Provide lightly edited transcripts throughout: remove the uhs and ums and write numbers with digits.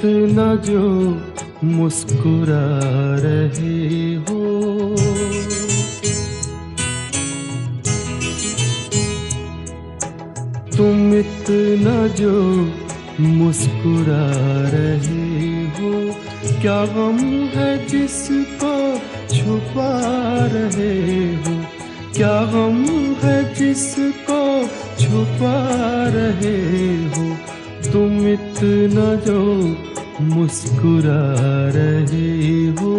इतना जो मुस्कुरा रहे हो, तुम इतना जो मुस्कुरा रहे हो, क्या गम है जिसको छुपा रहे हो, क्या गम है जिसको छुपा रहे हो, तुम इतना जो मुस्कुरा रहे हो।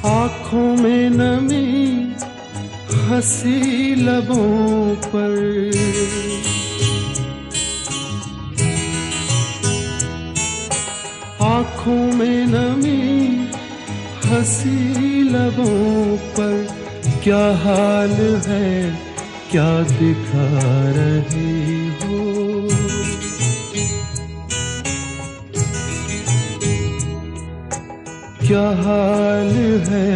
आँखों में नमी हंसी लबों पर, आँखों में नमी हंसी लबों पर, क्या हाल है क्या दिखा रहे हो, क्या हाल है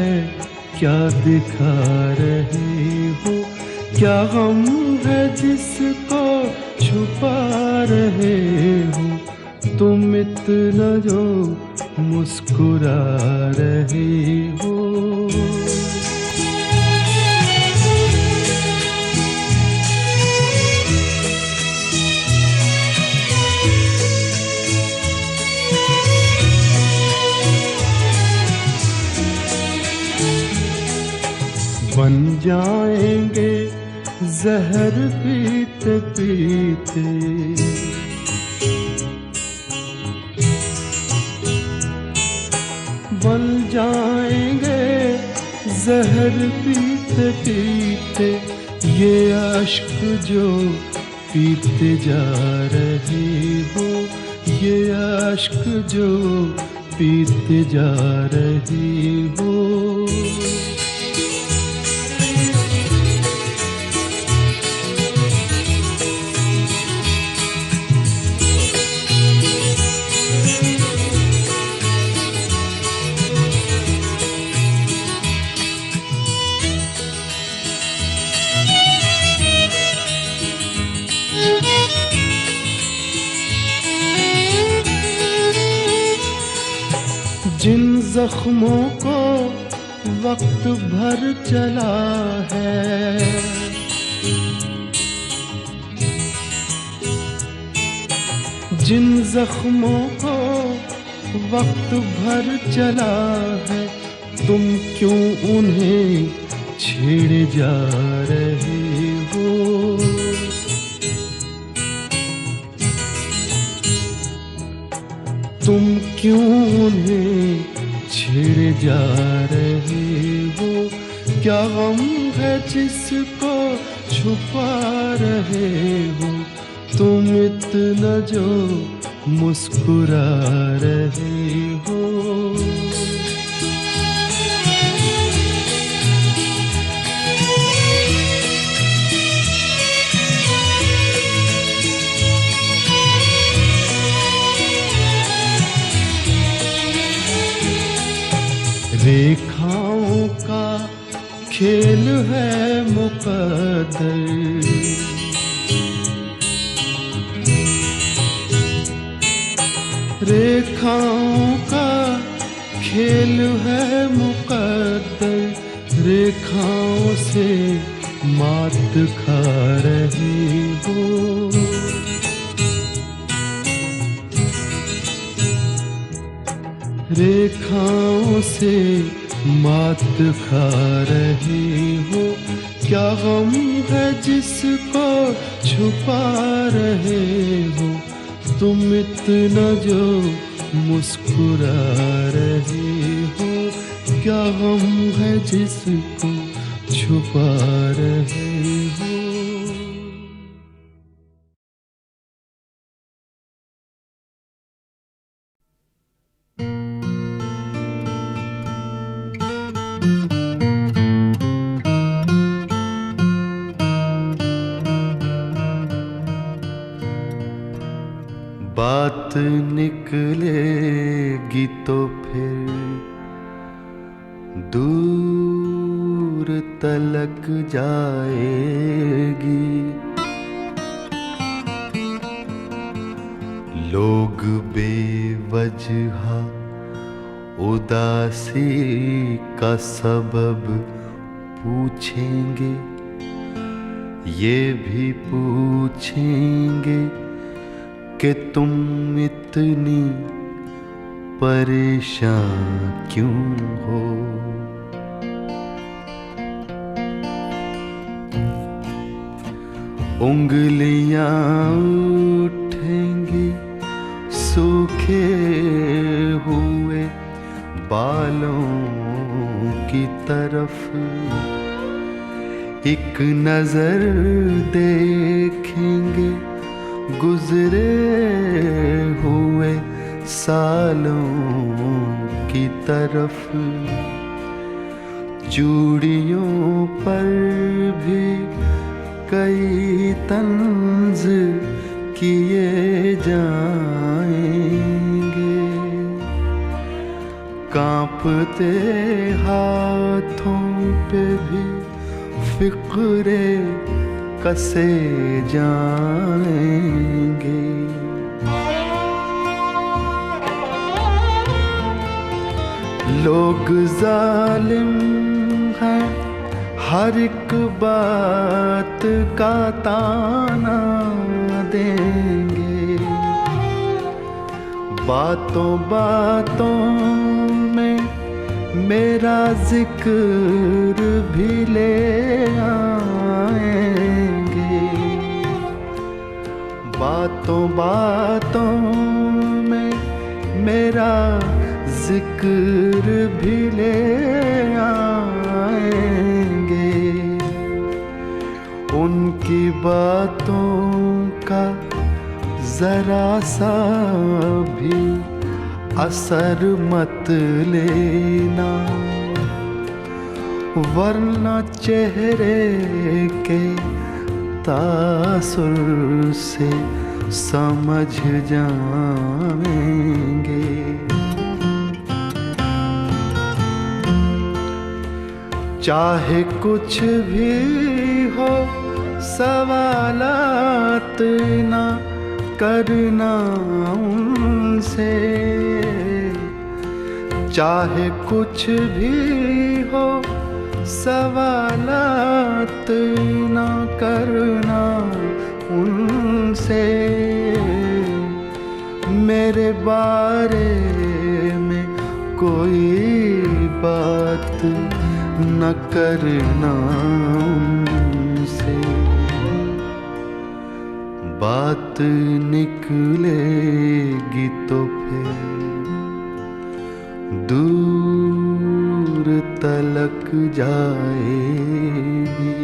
क्या दिखा रहे हो, क्या गम है जिसको छुपा रहे हो, तुम इतना जो मुस्कुरा रहे हो। बन जाएंगे जहर पीते पीते, बन जाएंगे जहर पीते पीते, ये अश्क जो पीते जा रहे हो, ये अश्क जो पीते जा रहे हो। जिन जख्मों को वक्त भर चला है, जिन जख्मों को वक्त भर चला है, तुम क्यों उन्हें छेड़े जा रहे हो, तुम क्यों उन्हें छेड़े जा रहे हो, क्या गम है जिसको छुपा रहे हो, तुम इतना जो मुस्कुरा रहे हो। रेखाओं का खेल है मुकद्दर, रेखाओं का खेल है मुकद्दर, रेखाओं से मात खा रही हो, रेखाओं से मात खा रही हो, क्या गम है जिसको छुपा रहे हो, तुम इतना जो मुस्कुरा रहे हो, क्या गम है जिसको छुपा रहे हो। बात निकलेगी तो फिर दूर तलक जाएगी। लोग बेवजह उदासी का सबब पूछेंगे, ये भी पूछेंगे कि तुम इतनी परेशान क्यों हो। उंगलियां उठेंगी सूखे हुए बालों की तरफ, एक नजर देखेंगे गुजरे हुए सालों की तरफ। चूड़ियों पर भी कई तंज किए जाएंगे, कांपते हाथों पे भी फिक्रे कसे जाएंगे। लोग जालिम हैं, हर एक बात का ताना देंगे, बातों बातों में मेरा जिक्र भी ले आएंगे, बातों बातों में मेरा जिक्र भी ले आएंगे। उनकी बातों का जरा सा भी असर मत लेना, वरना चेहरे के तासुर से समझ जाएंगे। चाहे कुछ भी हो सवालात ना करना उनसे, चाहे कुछ भी हो सवालात ना करना उनसे। मेरे बारे में कोई बात न करना उनसे, बात निकलेगी तो फिर दूर तलक जाएगी।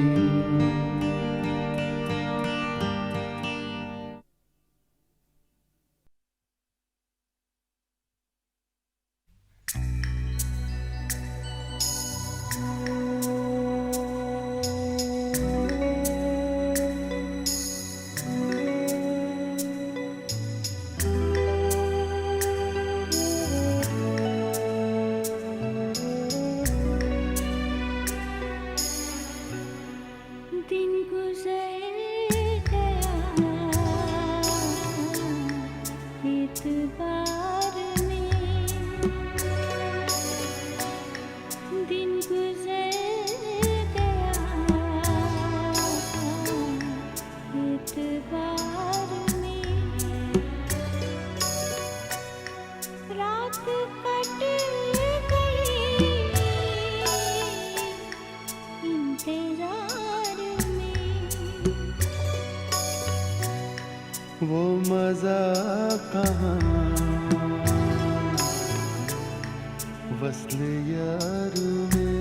वो मजा कहाँ वस्ल यार में,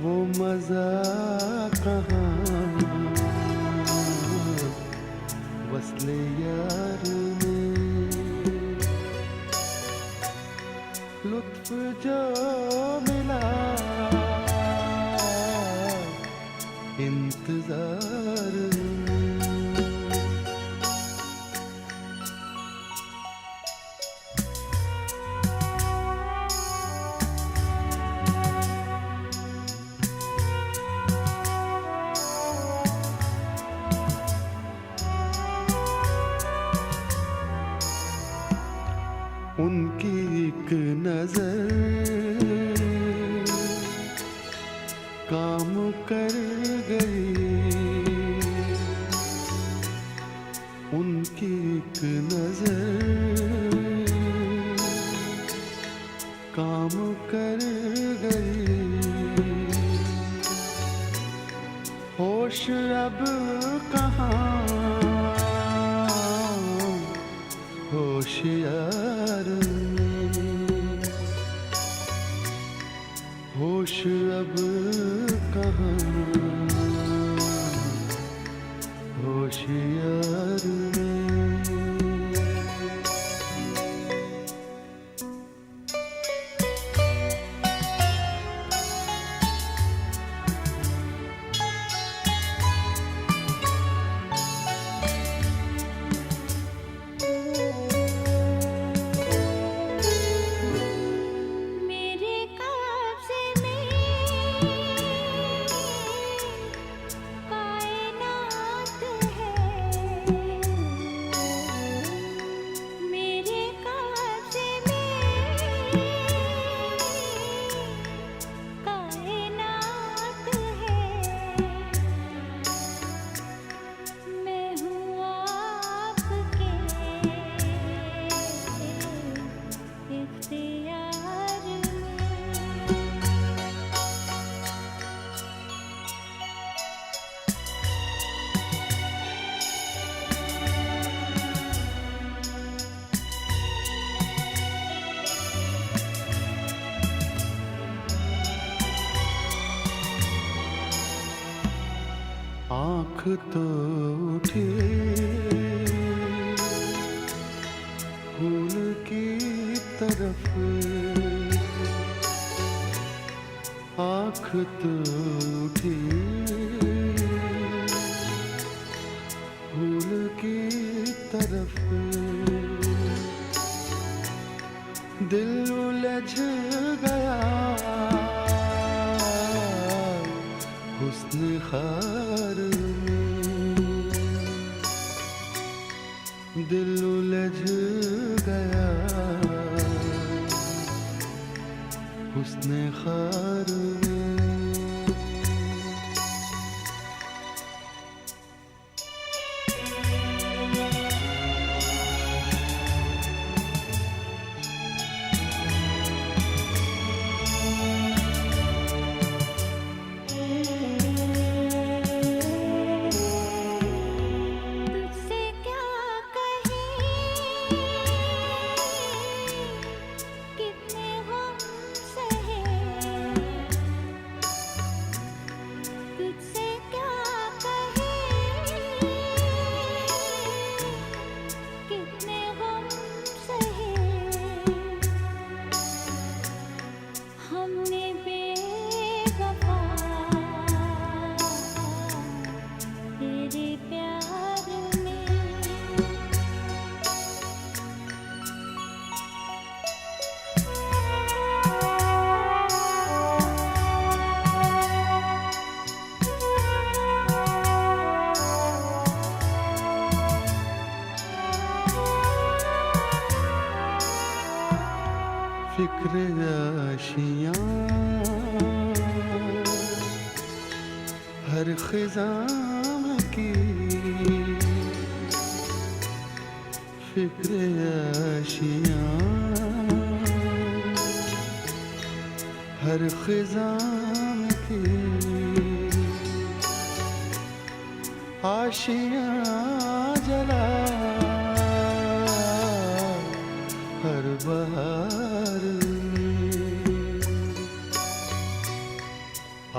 वो मजा कहाँ वस्ल यार में। लुत्फ जो मिला इंतजार, काम कर गई उनकी एक नजर, काम कर गई। होश अब कहाँ होशियार में, होश अब कहाँ होशियार में। आँख तो उठी फूल की तरफ, आँख तो उठी फूल की तरफ। दिल उलझ गया हुस्न खार में, दिल उलझ गया हुस्न खार में। फिक्र आशियाँ हर ख़िज़ां की, फिक्र आशियाँ हर ख़िज़ां की। आशियाँ जला हर बहार में,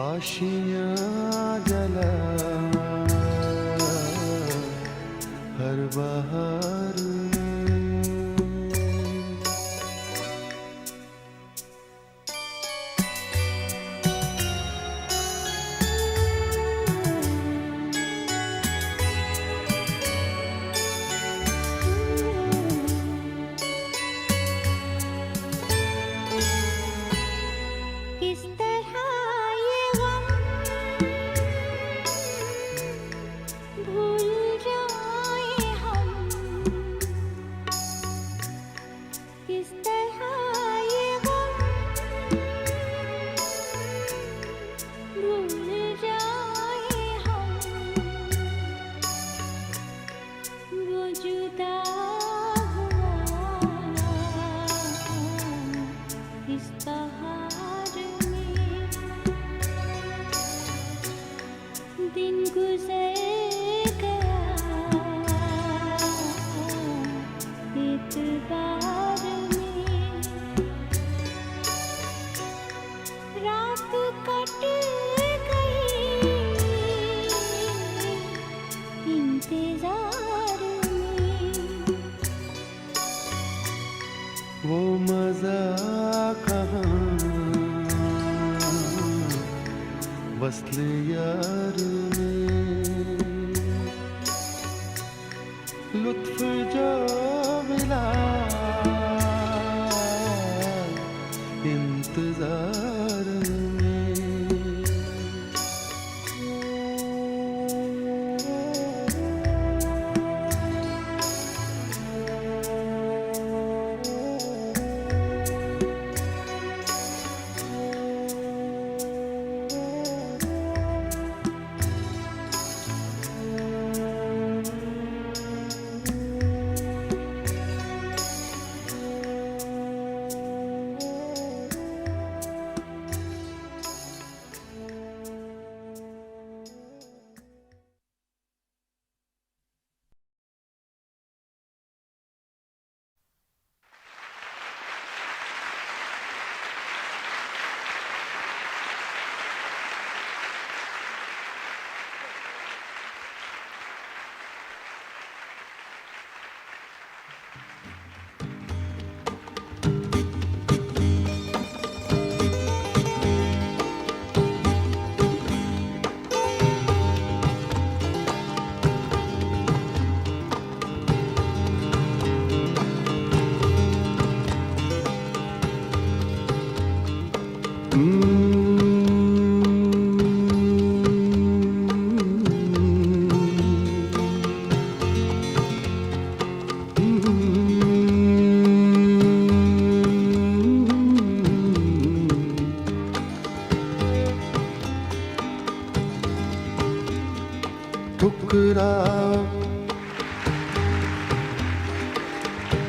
आशियाँ जला हर बहार में। भूल जाए हम वस्ल यार में लुत्फ जो मिला इंतजार में।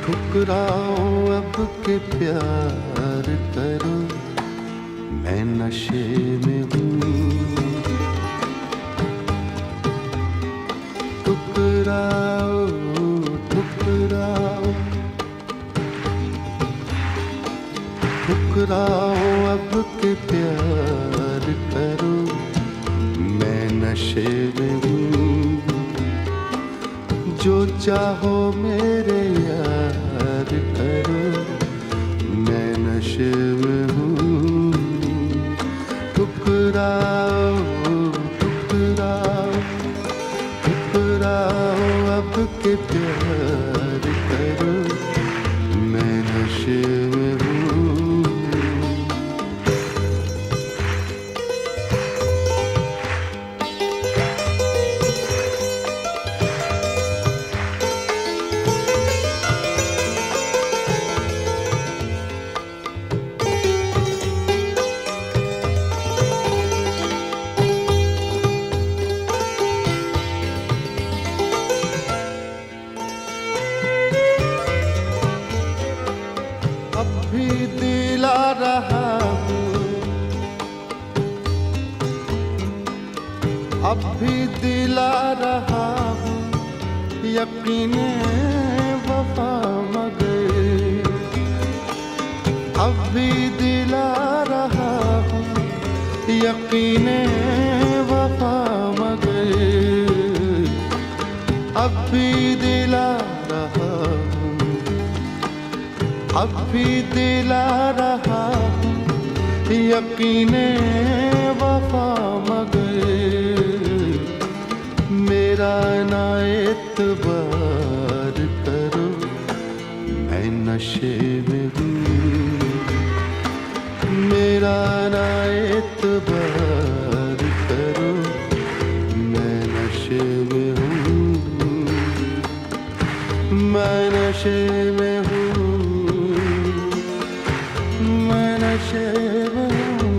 ठुकराओ अब के प्यार करो, मैं नशे में हूँ। ठुकराओ ठुकराओ ठुकराओ अब के प्यार करो, मैं नशे में हूँ। जो चाहो मेरे यार करो, मैं नशे में हूँ। ठुकराओ ठुकराओ ठुकराओ अब के प्यार करो, मैं नशे में हूँ। अब भी दिला रहा हूँ, अब भी दिला रहा हूँ, यकीने वफा मगर। अब भी दिला रहा हूँ, यकीने वफा मगर। अब भी दिला रहा हूँ, अब भी दिला रहा हूँ, यकीने वफा मगर। मेरा ना एतबार करो, मैं नशे में हूँ। मेरा ना एतबार करो, मैं नशे में हूँ। मैं नशे में हूँ, मैं नशे में हूँ।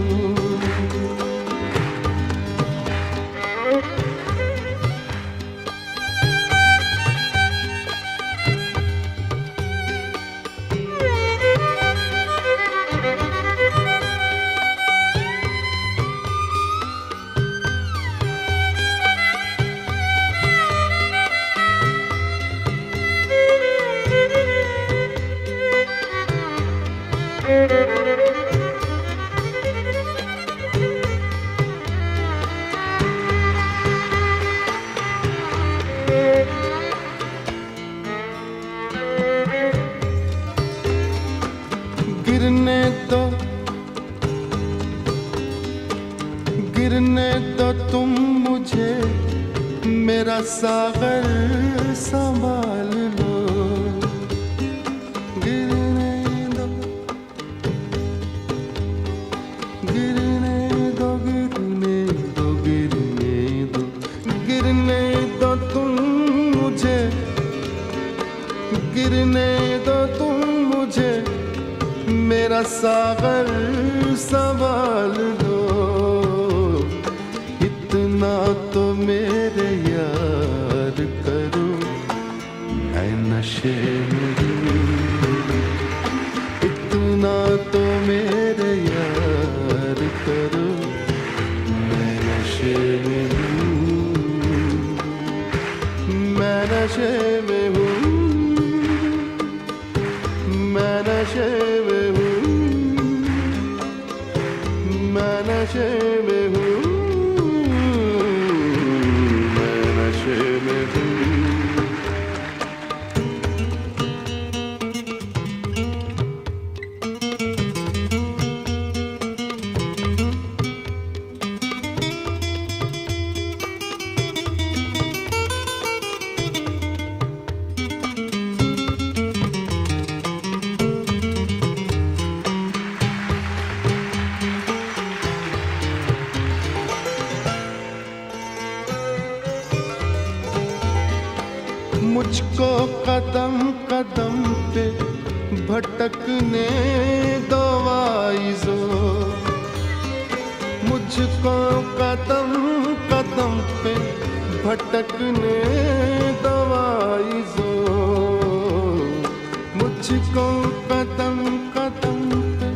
गिरने दो तुम मुझे, मेरा सागर संभाल लो। गिरने दो, गिरने दो, गिरने दो, गिरने दो, गिरने दो तुम मुझे, गिरने दो तुम मुझे, मेरा सागर संभाल लो। इतना तो मेरे यार करो, मैं नशे में हूँ। इतना तो मेरे यार करो, मैं नशे में हूँ। मैं नशे में हूँ, मैं नशे में हूँ, मैं नशे में हूँ, मैं नशे में हूँ। मुझको कदम कदम पे भटकने दो आइज़ो, मुझको कदम कदम पे भटकने दो आइज़ो, मुझको कदम कदम पे,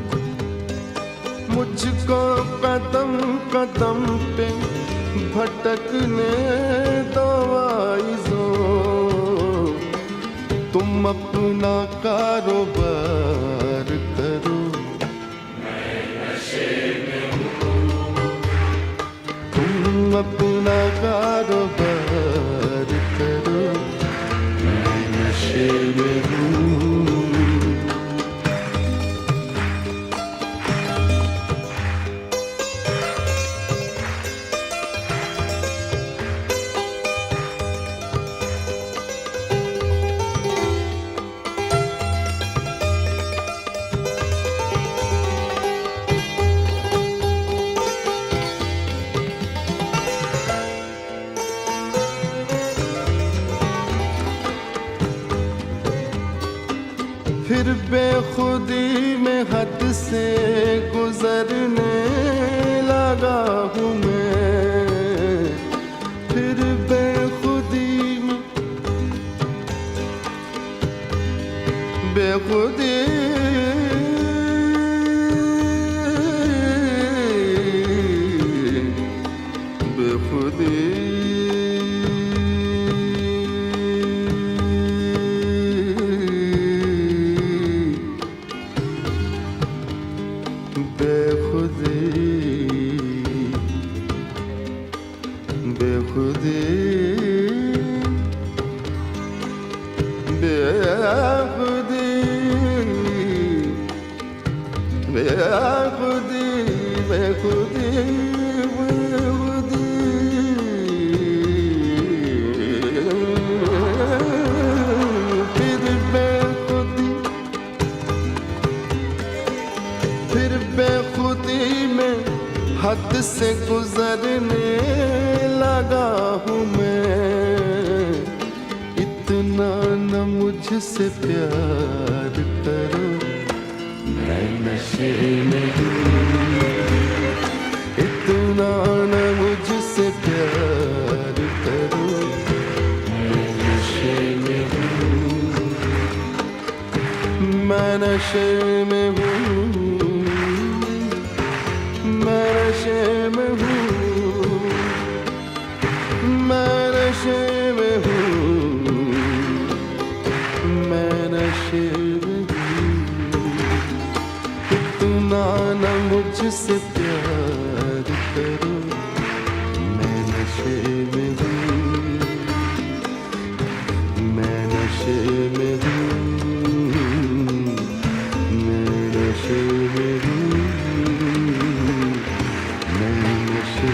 मुझको कदम कदम पे भटकने दो आइज़ो। तुम अपना कारोबार करो, मैं नशे में हूँ। तुम अपना कारोबार करो, मैं नशे में हूँ। फिर बेखुदी में हद से गुजरने लगा हूँ मैं, फिर बेखुदी में, बेखुदी बेखुदी बेखुदी बेखुदी बेखुदी बेखुदी फिर बेखुदी में हद से गुजरने लगा हूँ मैं। इतना न मुझसे प्यार करो, मैं नशे में हूँ। इतना न मुझसे प्यार करो, मैं नशे में हूँ। मैं नशे में हूँ, मैं नशे में हूँ, मैं नशे में हूँ, मैं नशे में हूँ। इतना न मुझसे प्यार करो, मैं नशे में हूँ, मैं नशे में हूँ, मैं नशे में हूँ, मैं नशे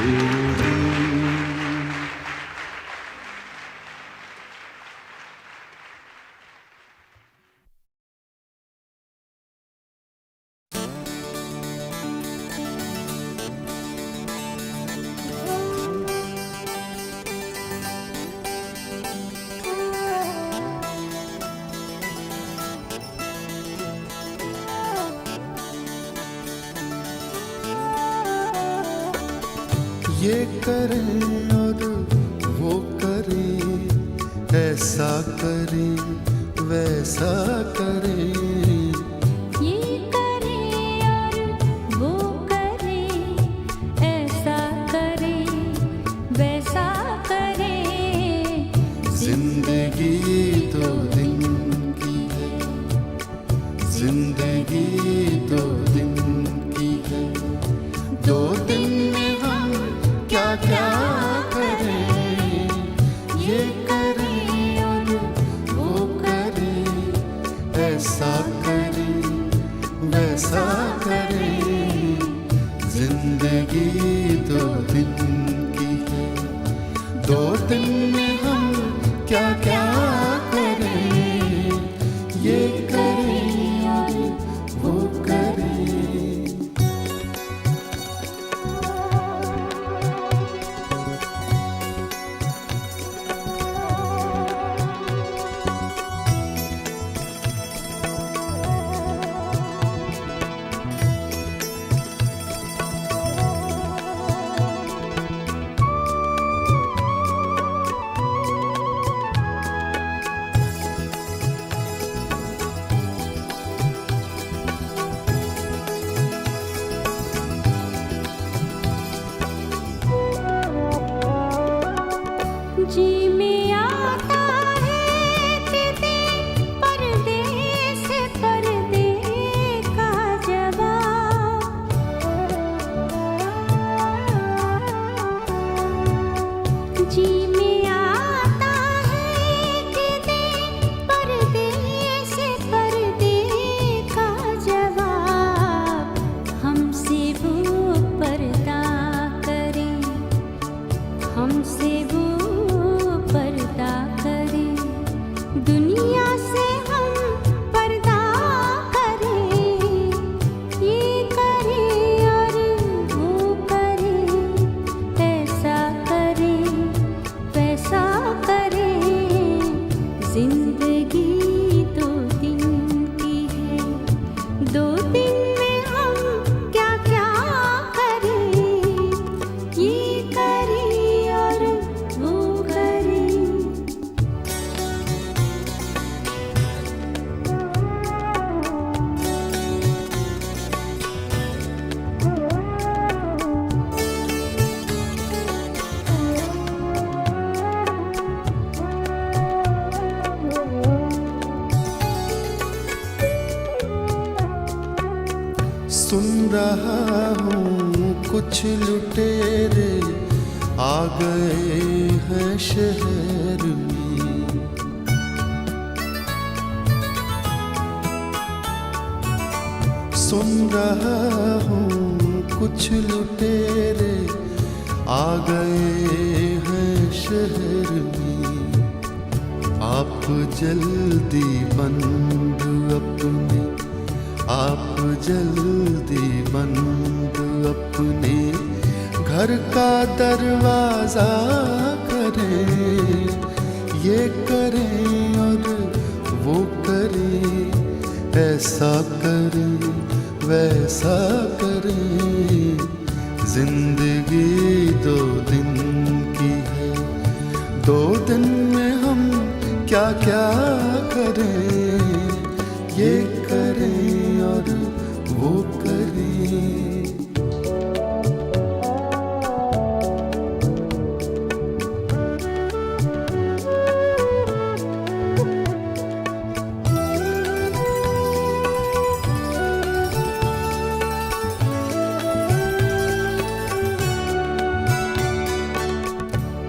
ये करें और वो करें, ऐसा करें वैसा करें। ये करें और वो करें, ऐसा करें वैसा करें। जिंदगी दो दिन की है, जिंदगी दो दिन की है। दो दिन में हम क्या क्या करें। ये करें और वो करें, ऐसा करें वैसा करें। जिंदगी दो दिन की है, दो दिन में हम क्या क्या करें। ये करें और वो करें। जी में आता है तेरे परदेस पर्दे का जवाब। जी में आता है तेरे परदेस पर्दे का जवाब। हमसे वो पर्दा करे, हमसे वो पर्दा करे। दुनिया से हम पर्दा करें। ये करें और वो करें, ऐसा करें वैसा करें। जिंदगी दो दिन की है, दो दिन में हम क्या क्या करें। ये करें और वो करें। सुन रहा हूँ कुछ लुटेरे आ गए हैं शहर में। सुन रहा हूँ कुछ लुटेरे आ गए हैं शहर में। आप जल्दी बंद अपने, आप जल्दी बंद अपने घर का दरवाजा करें। ये करें और वो करें, ऐसा करें वैसा करें। जिंदगी दो दिन की है, दो दिन में हम क्या क्या करें। ये करें और वो करें।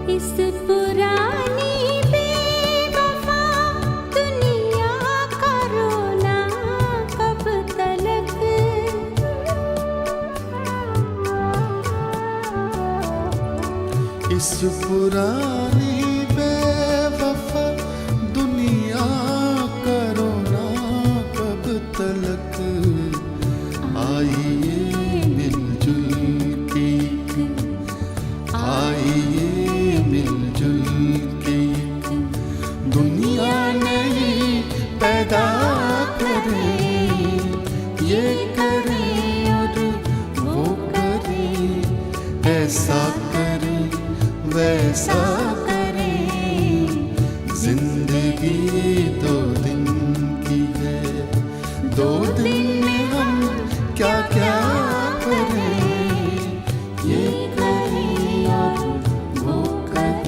इस पुरानी बेवफा दुनिया का रोना कब तलक। इस पुरानी बेवफा दुनिया का रोना कब तलक। आइए मिलजुल के, आइए मिलजुल के दुनिया नई पैदा करें। ये करें और वो करें, ऐसा करें ऐसा करें। जिंदगी 2 दिन की है, 2 दिन में हम क्या क्या करें, ये करें और वो करें।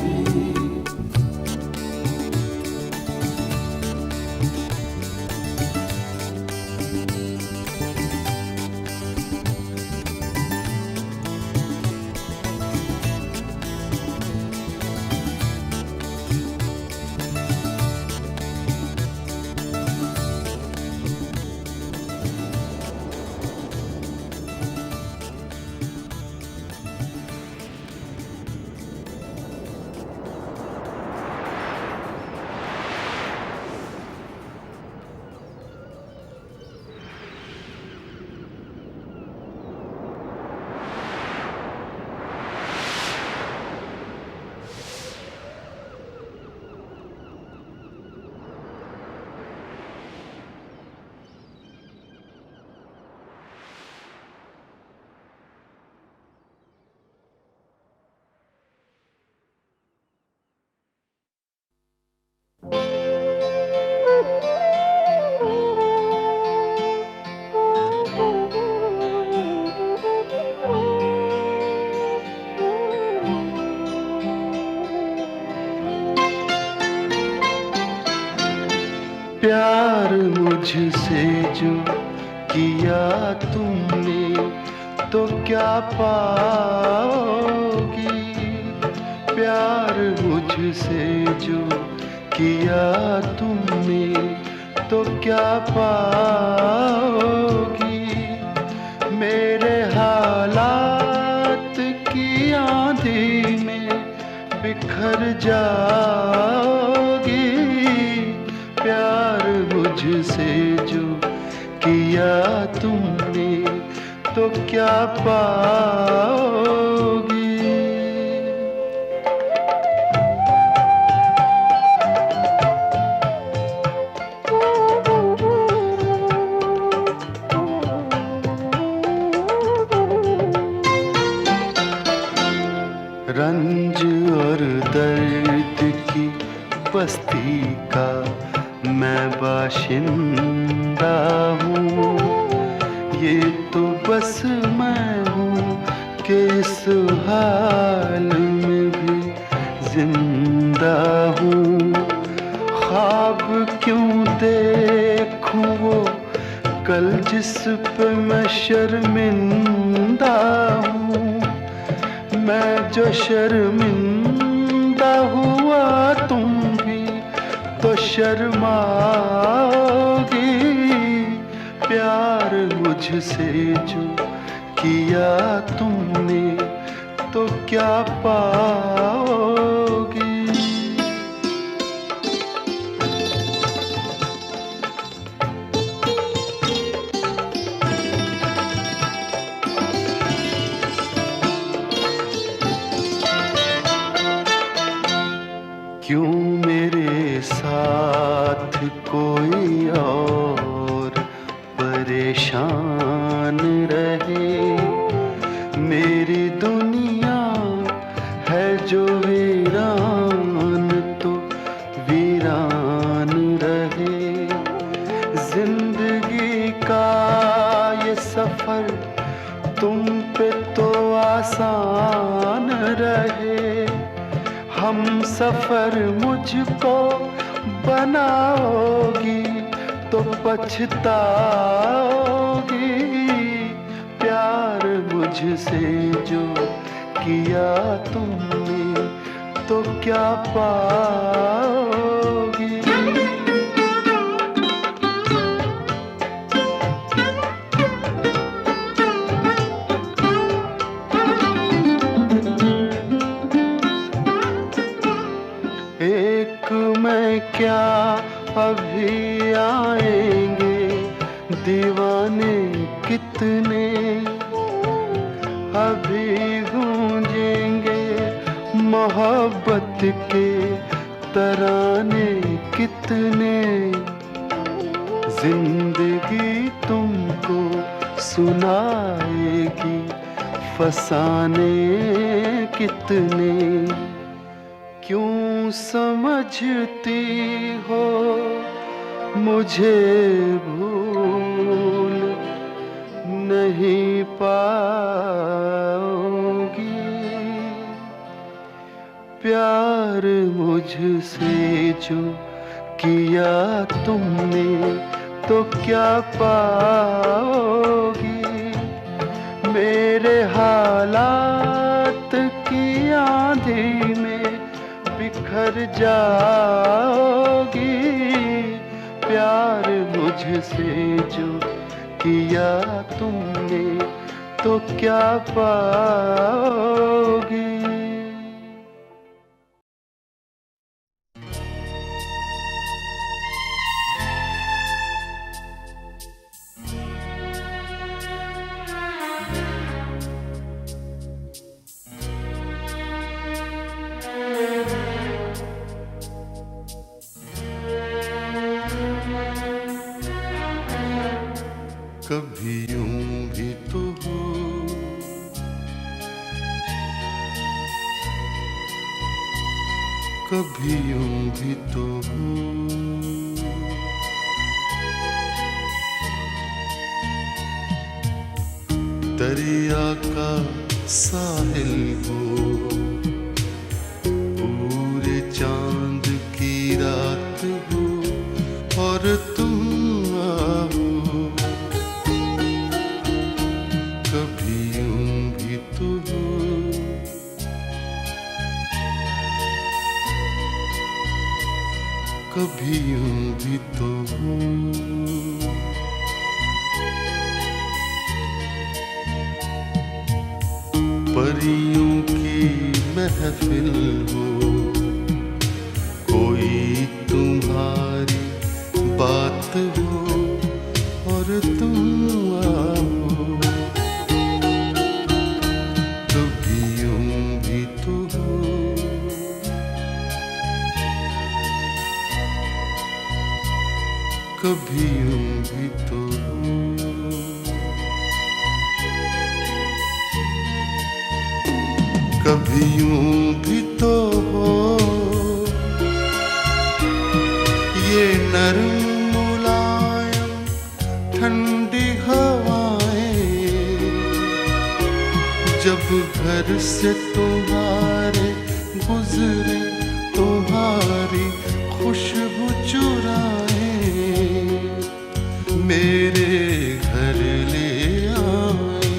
प्यार मुझसे जो किया तुमने तो क्या पाओगी। प्यार मुझसे जो किया तुमने तो क्या पाओगी। मेरे हालात की आंधी में बिखर जाओगी। प्यार मुझसे जो किया तुमने तो क्या पाओगी। रंज और दर्द की बस्ती का मैं बाशिंदा हूँ। ये तो बस मैं हूँ कि इस हाल में भी जिंदा हूँ। ख्वाब क्यों देखूँ वो कल जिस पे मैं शर्मिंदा हूँ। मैं जो शर्मिंदा हुआ तुम भी तो शर्माओगी। प्यार मुझसे जो किया तुमने तो क्या पाओगी। क्यों मेरे साथ कोई और परेशान रहे। मेरी दुनिया है जो वीरान तो वीरान रहे। जिंदगी का ये सफर तुम पे तो आसान रहे। हम सफर मुझको बनाओगी तो पछताओगी। प्यार मुझसे जो किया तुमने तो क्या पाओगी। एक मैं क्या अभी आएंगे दीवाने कितने। अभी गूंजेंगे मोहब्बत के तराने कितने। जिंदगी तुमको सुनाएगी फसाने कितने। समझती हो मुझे भूल नहीं पाओगी। प्यार मुझसे जो किया तुमने तो क्या पाओगी। मेरे हालात की आंधी में बिखर जाओगी। प्यार मुझसे जो किया तुमने तो क्या पाओगी। कभी यूं भी तो हो, कभी यूं भी तो हो। दरिया का साहिल हो, पूरे चांद की रात हो और तुम आओ। कभी यूं भी तो हो, कभी यूं भी तो हो। परियों की महफिल हो, कोई तुम्हारी बात हो और तुम आओ। कभी यूं भी तो हो, कभी यूं भी तो हो। कभी यूं भी तो हो, ये नरम मुलायम ठंडी हवाएं जब घर से तुम्हारे गुजरे, तुम्हारी खुशबू चुराए मेरे घर ले आए।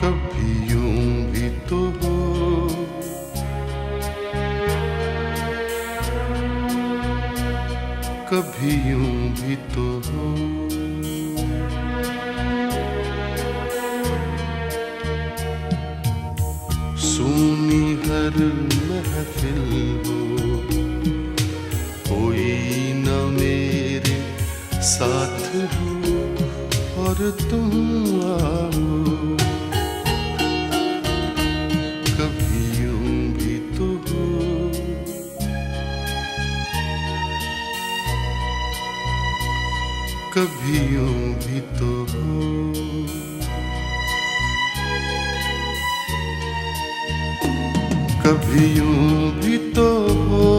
कभी यूं भी तो हो, कभी यूं भी तो हो। सूनी हर महफिल हो, कोई न मेरे साथ हो और तुम आओ। कभी यूं भी तो हो, कभी यूं भी तो हो। कभी यूं भी तो हो,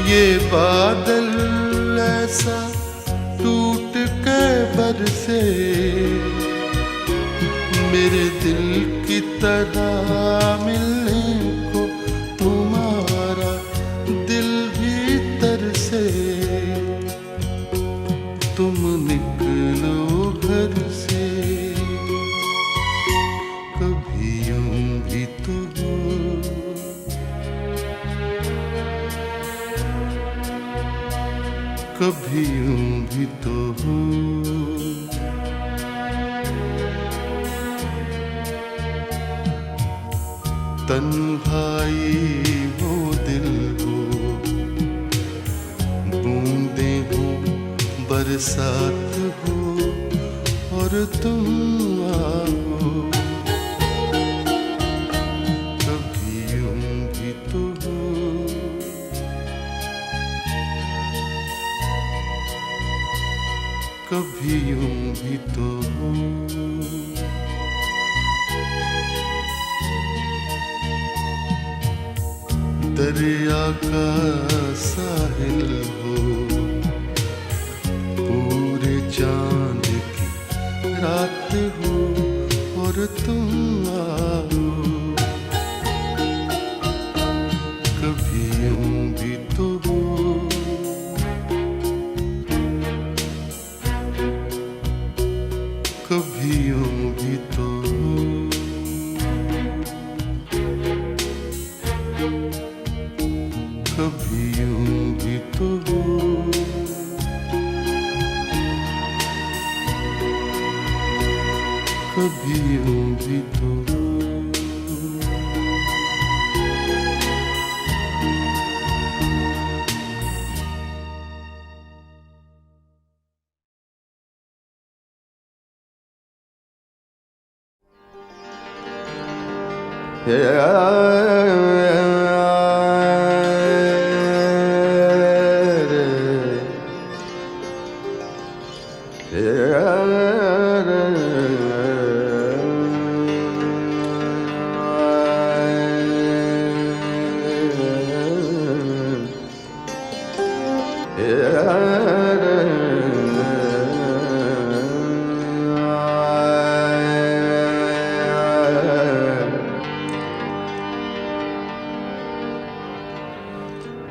ये बादल ऐसा टूट के बरसे मेरे दिल की तरह मिलने को तुम्हारा दिल भीतर से। तुम निकलो घर से, कभी यूं भी तो हो, कभी यूं भी तो हो। तन्हाई वो दिल हो, बूंदे हो बरसात हो और तुम आओ। कभी यूं भी तो हो, कभी यूं भी तो हो। दरिया का साहिल हो, पूरे चांद की रात हो और तुम आओ। कभी यूं भी तो हो, कभी यूं भी तो हो, कभी यूं भी तो हो। कभी यूं भी तो हो।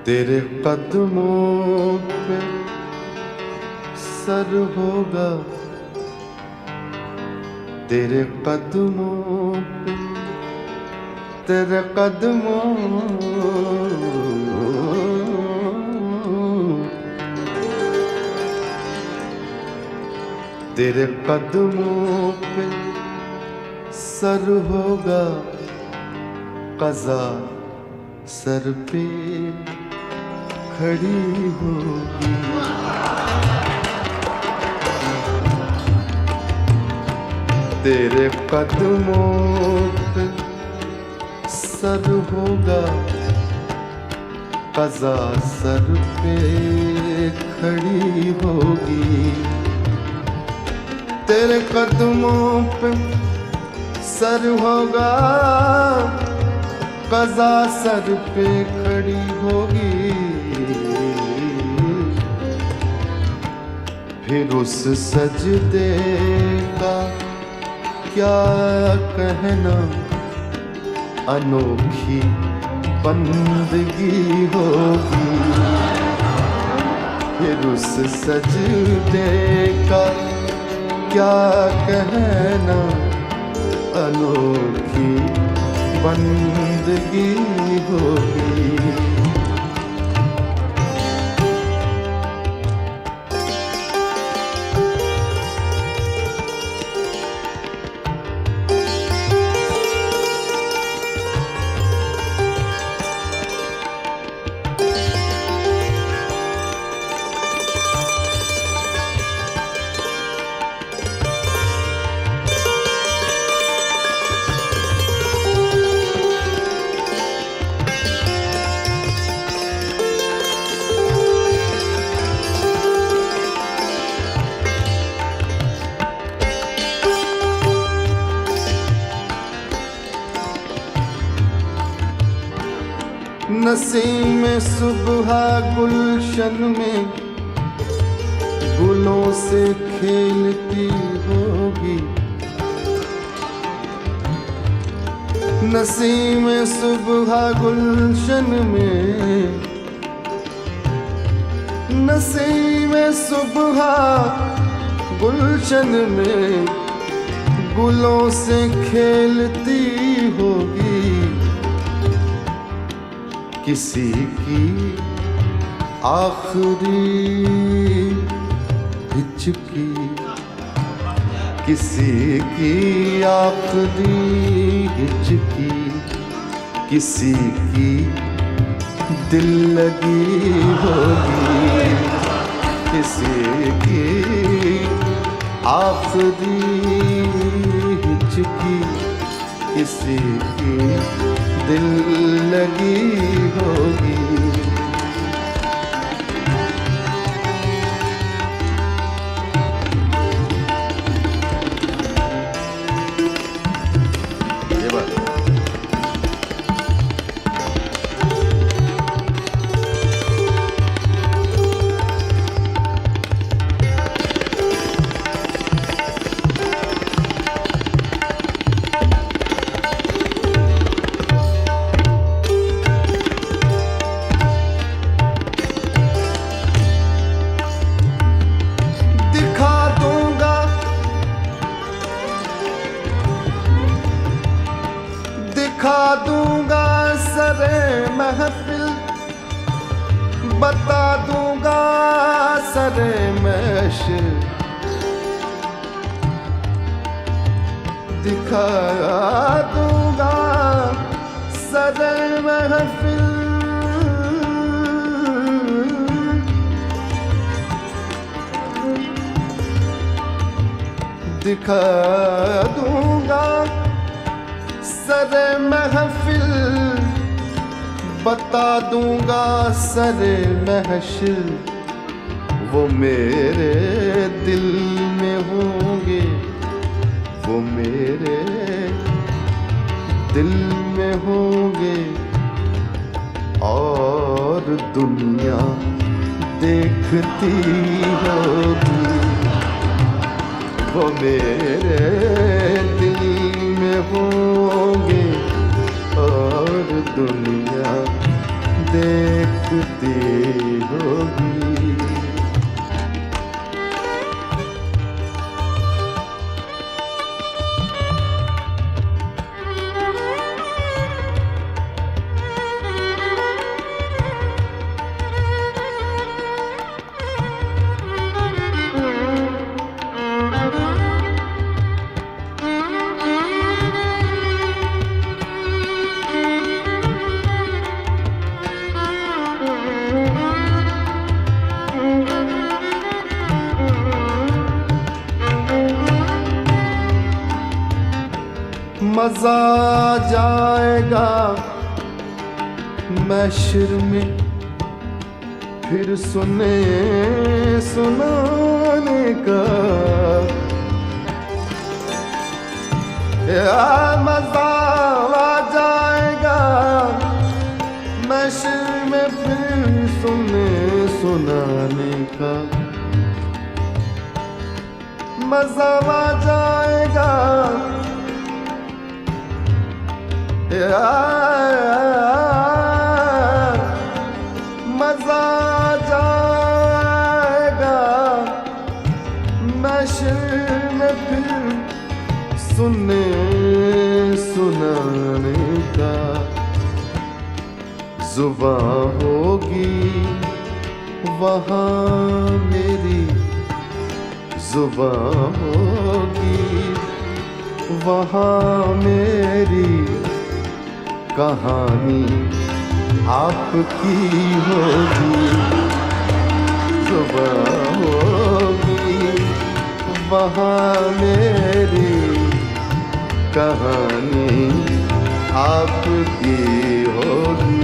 तेरे कदमों पे सर होगा, तेरे कदमों पे, तेरे कदमों, तेरे कदमों पे सर होगा, क़ज़ा सर पे खड़ी होगी। तेरे कदमों पे सर होगा, क़ज़ा सर पे खड़ी होगी। तेरे कदमों पे सर होगा, क़ज़ा सर पे खड़ी होगी। फिर उस सजदे का क्या कहना, अनोखी बंदगी होगी। फिर उस सजदे का क्या कहना, अनोखी बंदगी होगी। नसीम सुबह गुलशन में गुलों से खेलती होगी। नसीम सुबह गुलशन में, नसीम सुबह गुलशन में गुलों से खेलती होगी। किसी की आखिरी हिचकी, किसी की आखिरी हिचकी, किसी की दिल लगी होगी। किसी की आखिरी हिचकी, किसी की दिल लगी होगी। ये बात दिखा दूंगा सरे महफिल, बता दूंगा सरे महशर, दिखा दूंगा सरे महफिल, दिखा दूंगा सरे महफिल, बता दूंगा सरे महशर। वो मेरे दिल में होंगे, वो मेरे दिल में होंगे, और दुनिया देखती होगी। वो मेरे दिल में होंगे, और दुनिया देखती होगी। मजा जाएगा महशर में फिर सुने सुनाने का, या मजा आ जाएगा महशर में फिर सुने सुनाने का, मजा आ जाएगा मजा जाएगा महशर में फिर सुनने सुनाने का। जुबां होगी वहाँ मेरी, जुबां होगी वहाँ मेरी, कहानी आपकी होगी। जुबां होगी वहाँ मेरी, कहानी आपकी होगी।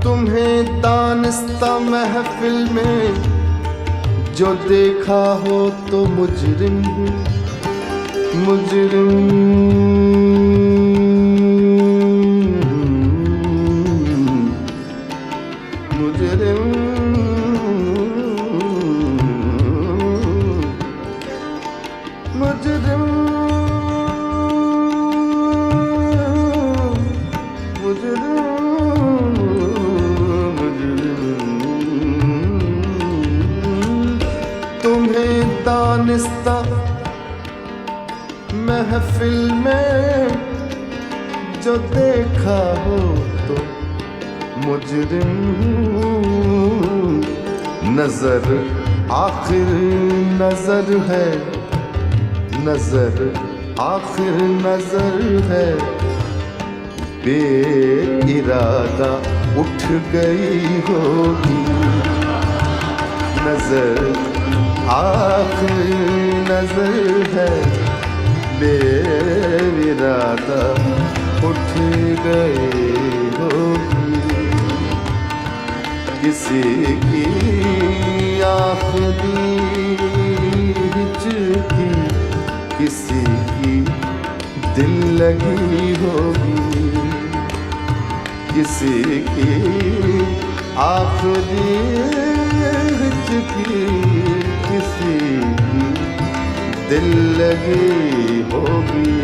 तुम्हें दानिस्ता महफिल में जो देखा हो तो मुजरिम मुजरिम मुजरिम मुजरिम दानिस्ता महफिल में जो देखा हो तो मुजरिम, नजर आखिर नजर है, नजर आखिर नजर है, बेइरादा उठ गई होगी। नजर आखिर नजर है, बेइरादा उठ गई होगी। किसी की आखिरी हिचकी, किसी की दिल लगी होगी किसी की आखिरी हिचकी, किसी की दिल लगी होगी।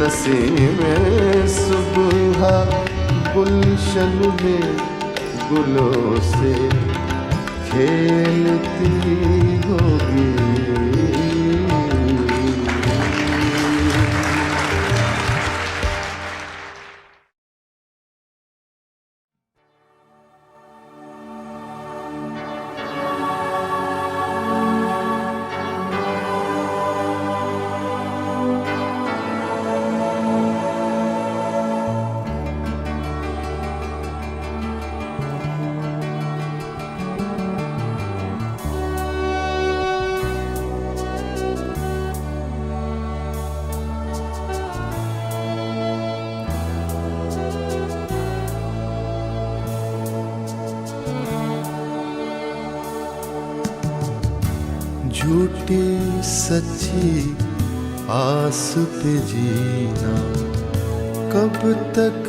नसीमें सुबह गुलशन में गुलों से खेलती होगी। झूठी सच्ची आस पे जीना कब तक,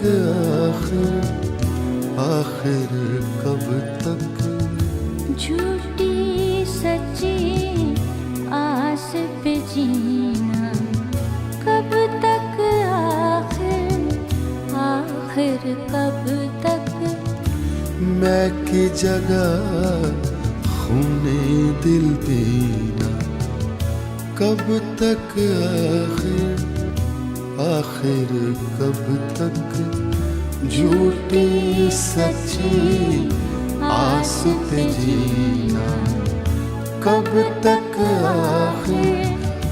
आखिर कब तक। झूठी सच्ची आस पे जीना कब तक, आखिर कब तक। मैं की जगह खूने दिल पीना कब तक, आखिर कब तक। झूठी सच्ची आस पे जीना कब तक,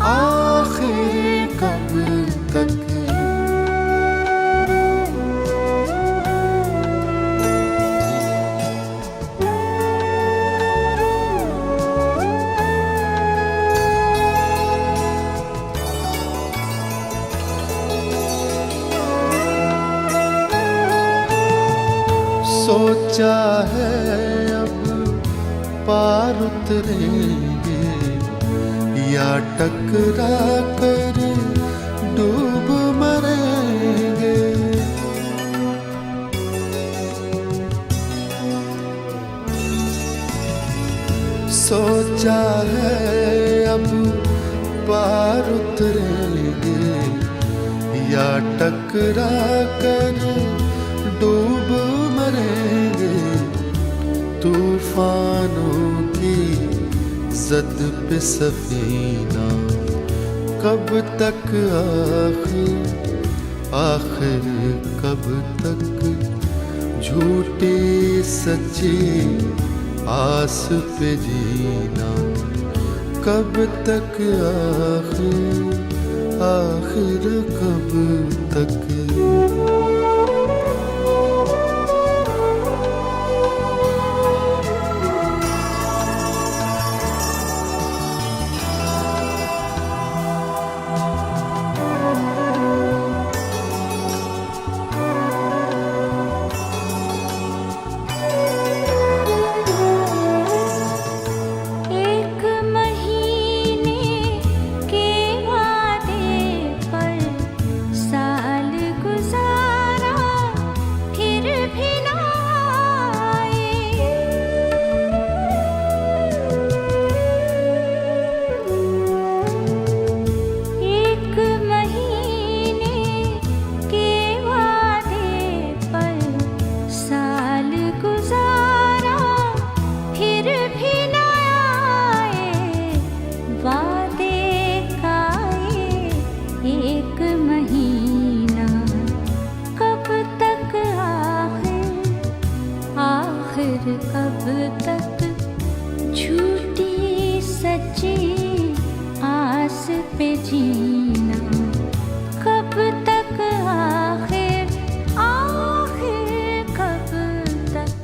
आखिर कब तक। सोचा है अब पार उतरेंगे या टकरा कर डूब मरेंगे। सोचा है अब पार उतरेंगे या टकरा कर डूब मरेंगे। तूफानों की जद पे सफीना कब तक, आखिर कब तक। झूठी सच्ची आस पे जीना कब तक, आखिर कब तक। कब तक झूठी सच्ची आस पे जीना कब तक, आखिर आखिर कब तक।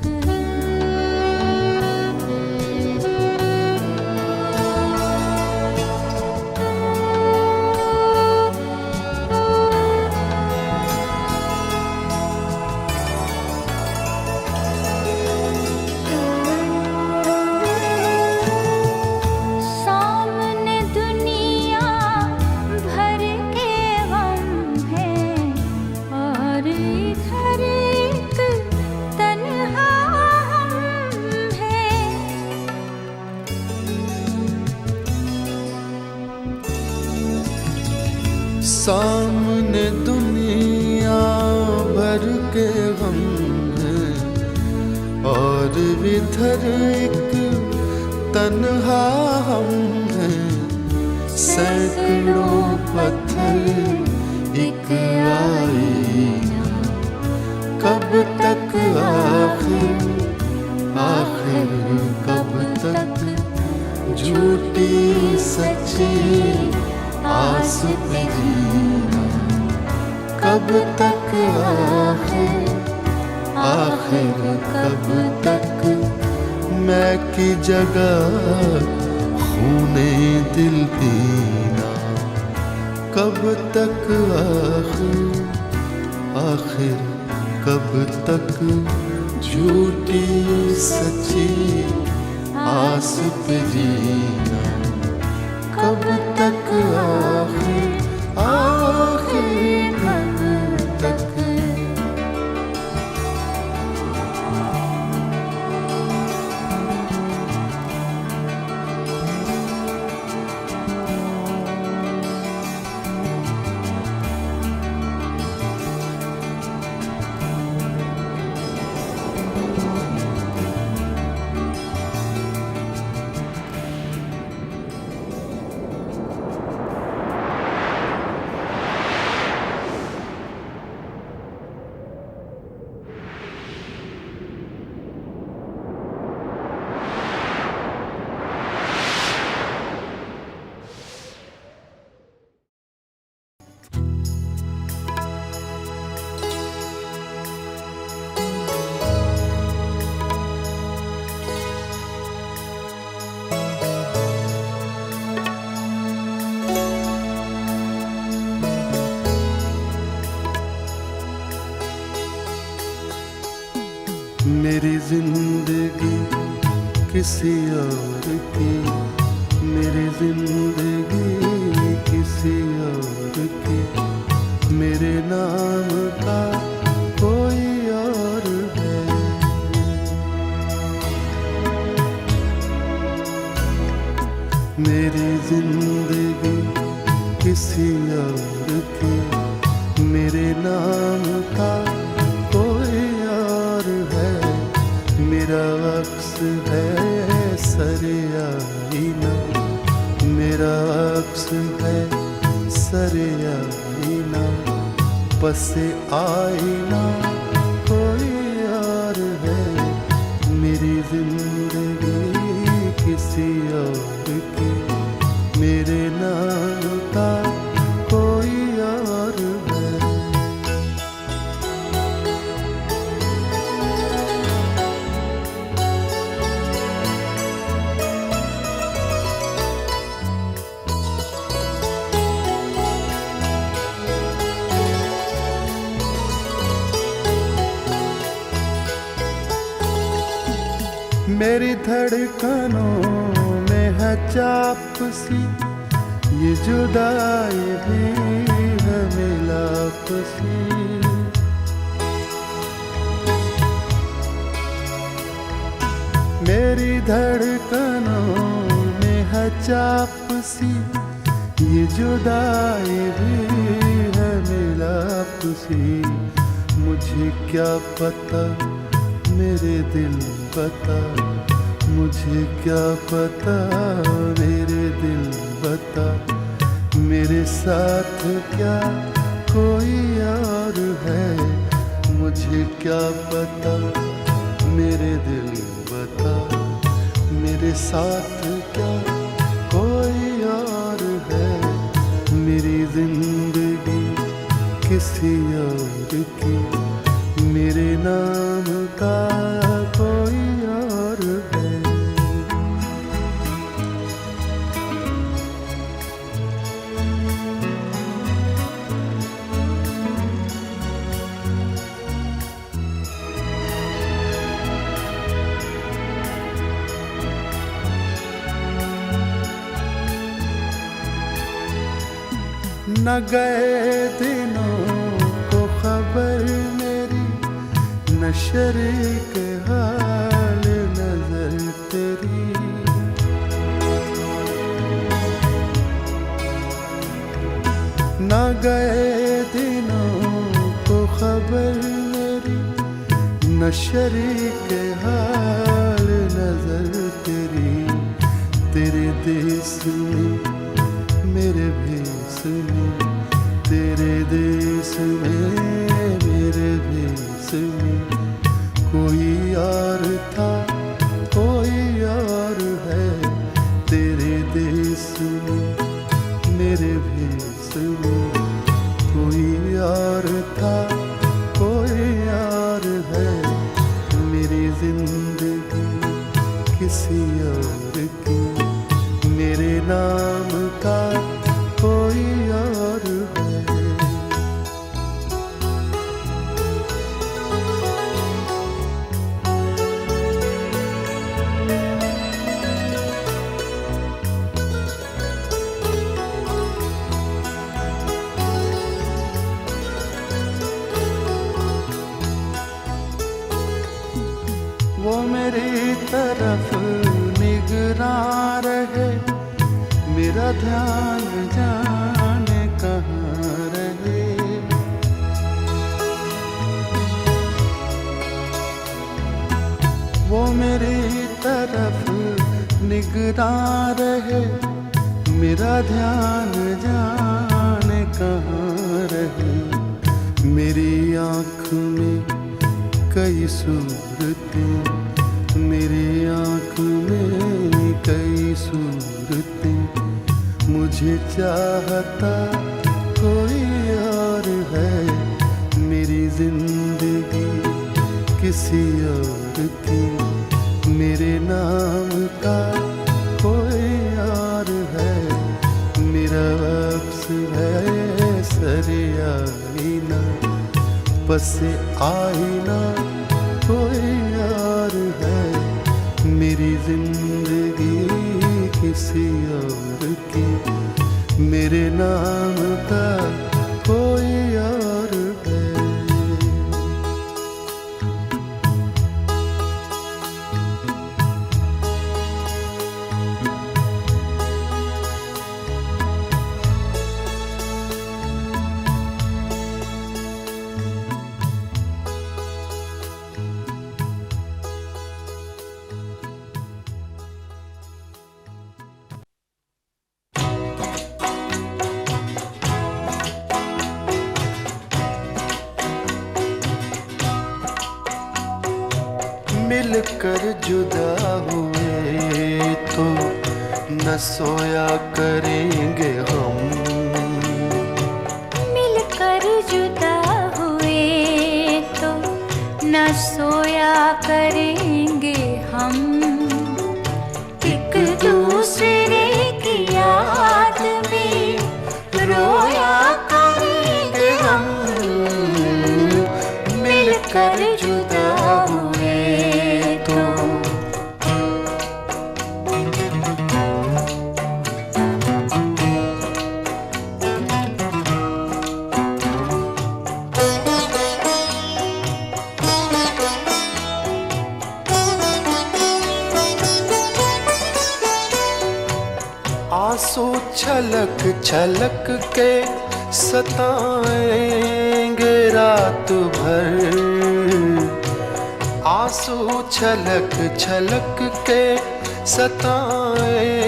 सामने दुनिया सामने दुनिया भर के हम हैं और इधर एक तन्हा हम हैं। सैकड़ों पत्थर एक आईना, कब तक आखिर आखिर कब तक झूठी सच्ची आस पे जीना। कब तक आखिर आखिर कब तक मैं की जगह खूने दिल पीना। कब तक आखिर आखिर कब तक झूठी सच्ची आस पे जीना। कब तक आखिर आखिर कब तक। मेरी जिंदगी किसी और की, मेरी जिंदगी किसी और की, मेरे नाम का कोई और है। मेरी जिंदगी किसी और की, मेरे नाम का कोई और है। मेरा अक्स है सरे आईना, मेरा अक्स है सरे आईना, पसे आईना कोई और है। मेरी जिंदगी किसी और की, मेरे नाम का कोई और है। मेरी धड़कनों में है चाप सी, ये जुदाई भी है मिलाप सी। मेरी धड़कनों में है चाप सी, ये जुदाई भी है मिलाप सी। मुझे क्या पता मेरे दिल बता, मुझे क्या पता मेरे दिल बता, मेरे साथ क्या कोई और है। मुझे क्या पता मेरे दिल बता, मेरे साथ क्या कोई और है। मेरी जिंदगी किसी और की, मेरे नाम का कोई और है। न गए दिनों को खबर मेरी, न शरीक हाल नजर तेरी। न गए दिनों को खबर मेरी, न शरीक हाल नजर तेरी। तेरे देश में मेरे भेस में, तेरे देश में मेरे भेस में, कोई और था कोई और है। तेरे देश में मेरे भेस में, कोई और था कोई और है। मेरी जिंदगी किसी और की, मेरे नाम का कोई और है। वो मेरी तरफ निगरां रहे, मेरा ध्यान जाने कहाँ रहे। वो मेरी तरफ निगरां रहे, मेरा ध्यान जाने कहाँ रहे। मेरी आँख में कई सूरतें, मेरी आँख में कई सूरतें, मुझे चाहता कोई और है। मेरी जिंदगी किसी और की, मेरे नाम का कोई और है। मेरा अक्स है सरे आईना, बसे आईना कोई और है। मेरी जिंदगी किसी और की, मेरे नाम का कोई और है। मिलकर जुदा हुए तो न सोया करेंगे हम। मिलकर जुदा हुए तो न सोया करेंगे हम। एक दूसरे की याद में रोया करेंगे हम। मिलकर जुदा हुए तो आंसू छलक छलक के सताएंगे रात भर। आंसू छलक छलक के सताएंगे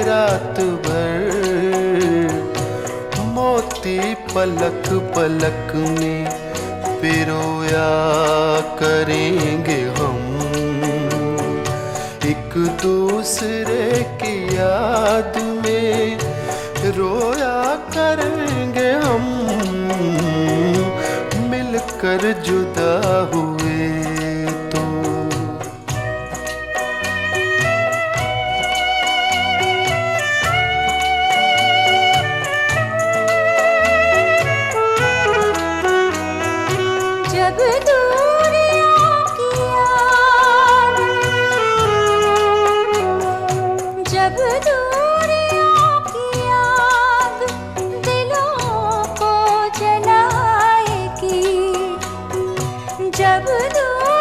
रात भर। मोती पलक पलक में पिरोया करेंगे हम। एक दूसरे की याद में रोया करेंगे हम। मिलकर जुदा हुए तो जब दूरियों की याद, जब दूरियों की याद दिलों को जलाएगी। जब दूर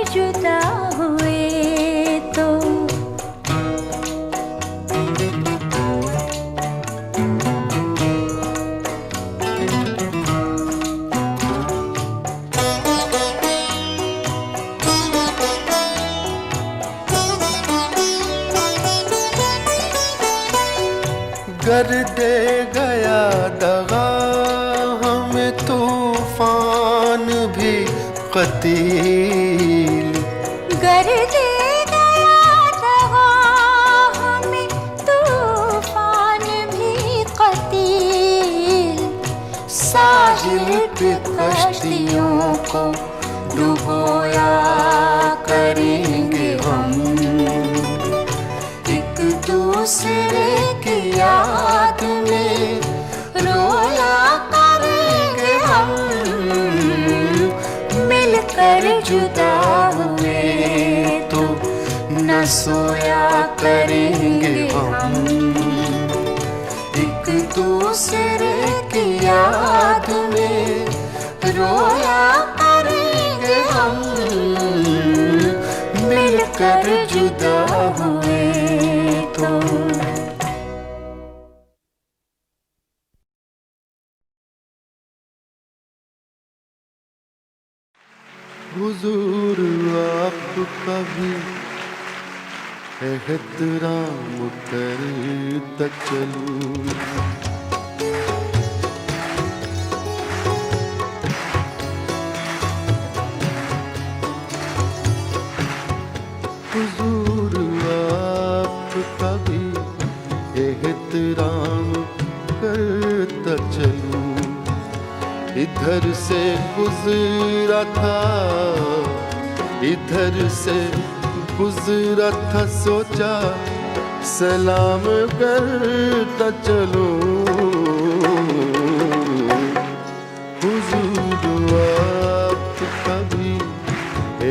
जुदा हुए तो कर दे गया दगा हमें तूफान भी कतील, कर दे गया दगा हमें तूफान भी कतील। साहिल पे कश्तियों को डुबोया करेंगे हम, एक दूसरे की याद में रोया करेंगे हम। मिलकर जुदा हुए तो न सोया करेंगे हम, एक दूसरे की याद में रोया करेंगे हम। मिलकर जुदा हुए तो हुजूर आपका भी एहतराम करता चलूं। हुजूर आपका भी एहतराम करता चलूं। इधर से गुजरा था, इधर से गुजरा था, सोचा सलाम करता चलूं। हुजूर आपका भी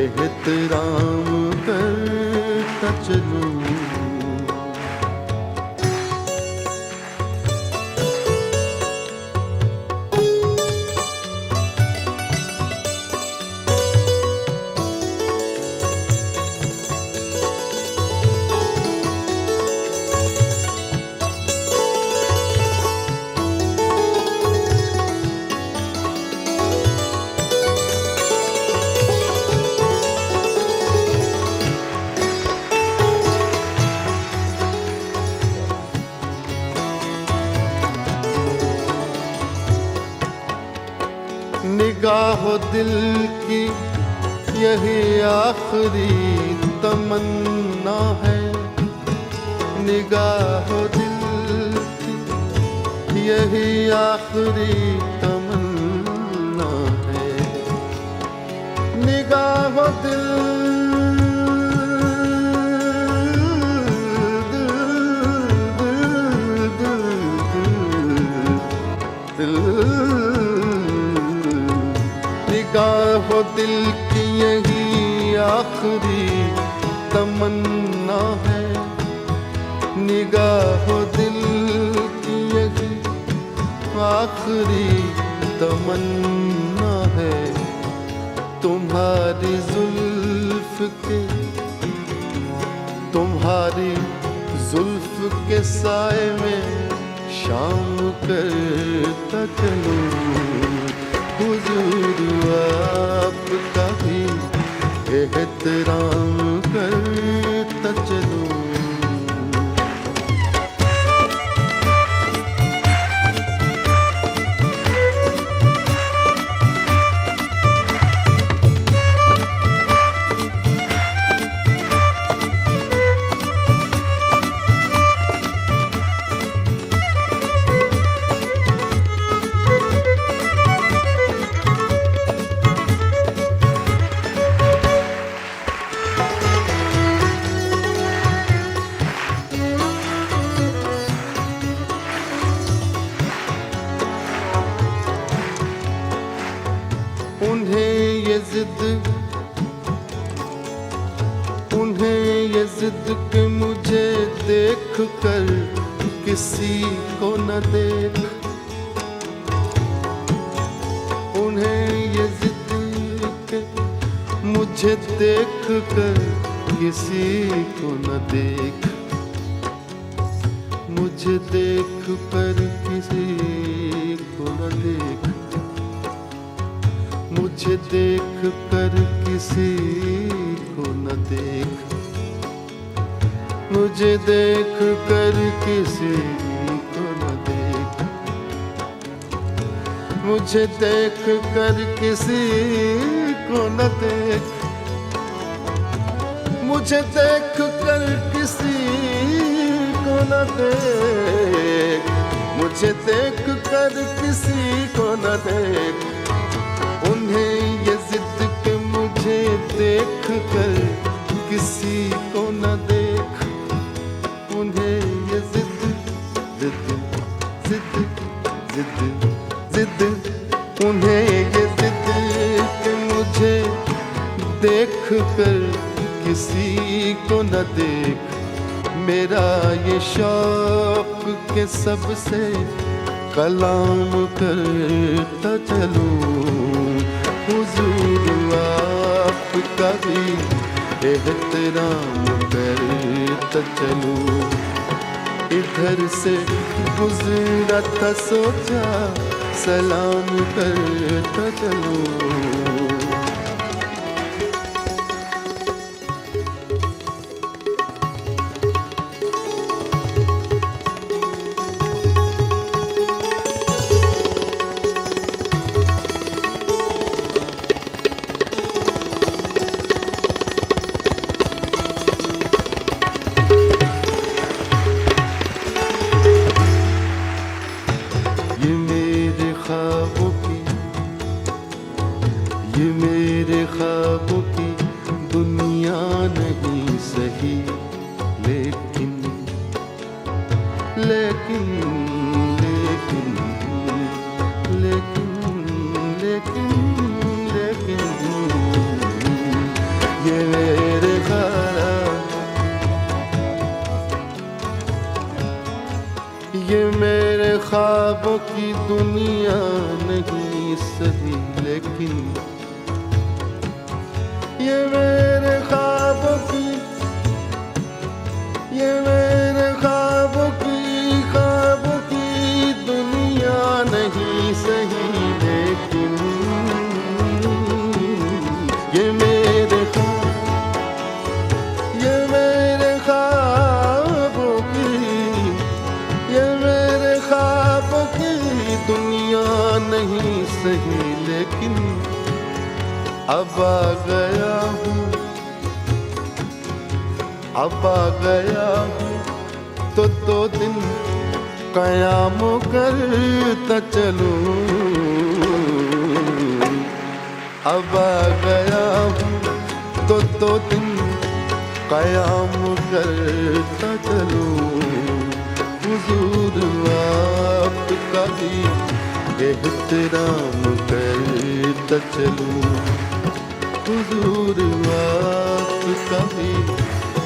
एहतराम करता चलूं। निगाहो दिल की यही आखिरी तमन्ना है, निगाहो दिल की यही आखिरी तमन्ना है। निगाहो दिल निगाहो दिल की यही आखिरी तमन्ना है, निगाहो दिल की यही आखिरी तमन्ना है। तुम्हारी जुल्फ के, तुम्हारी जुल्फ के साए में शाम करता चलूं। हुजूर आपका भी एहतराम करता चलूं। उन्हें ये जिद कि मुझे देख कर किसी को न देख, उन्हें ये जिद कि मुझे देख कर किसी को न देख, मुझे देख कर किसी को न देख, मुझे देख कर किसी को न देख, मुझे देख कर किसी को न देख, मुझे देख कर किसी को न देख, मुझे देख कर किसी को न देख, मुझे देख कर किसी को न देख। उन्हें ये जिद के मुझे देख कर किसी को न देख, उन्हें ये जिद जिद जिद जिद जिद, उन्हें ये जिद के मुझे देख कर किसी को न देख। मेरा ये शौक के सबसे कलाम करता चलूं, हुजूर आपका भी एहतराम करता चलूं। इधर से गुजरा था सोचा सलाम करता चलूं। ये मेरे ख्वाबों की दुनिया नहीं सही, लेकिन लेकिन लेकिन लेकिन लेकिन लेकिन ये मेरे ख्वाब, ये मेरे ख्वाबों की दुनिया नहीं सही, लेकिन ये मेरे ख्वाबों की, ये मेरे ख्वाबों की दुनिया नहीं सही, लेकिन ये मेरे ख्वाबों की, ये मेरे ख्वाबों की दुनिया नहीं सही, लेकिन अब आ गया हूँ, अब आ गया हूँ तो 2 दिन क़याम करता चलूं। अब आ गया हूँ तो 2 दिन क़याम करता चलूं। हुजूर आपका भी एहतराम करता चलूं, हुजूर आपका भी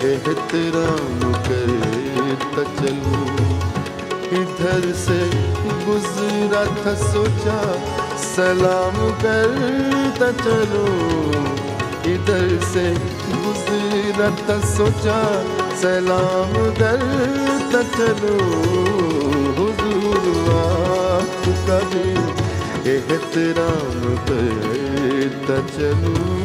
एहतराम करता चलूं। इधर से गुजरा था सोचा सलाम करता चलूं, इधर से गुजरा था सोचा सलाम करता चलूं। हुजूर आपका भी एहतराम करता चलूं।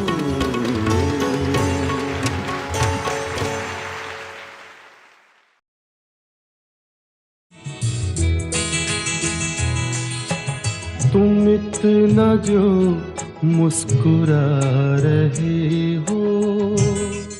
तुम इतना जो मुस्कुरा रहे हो,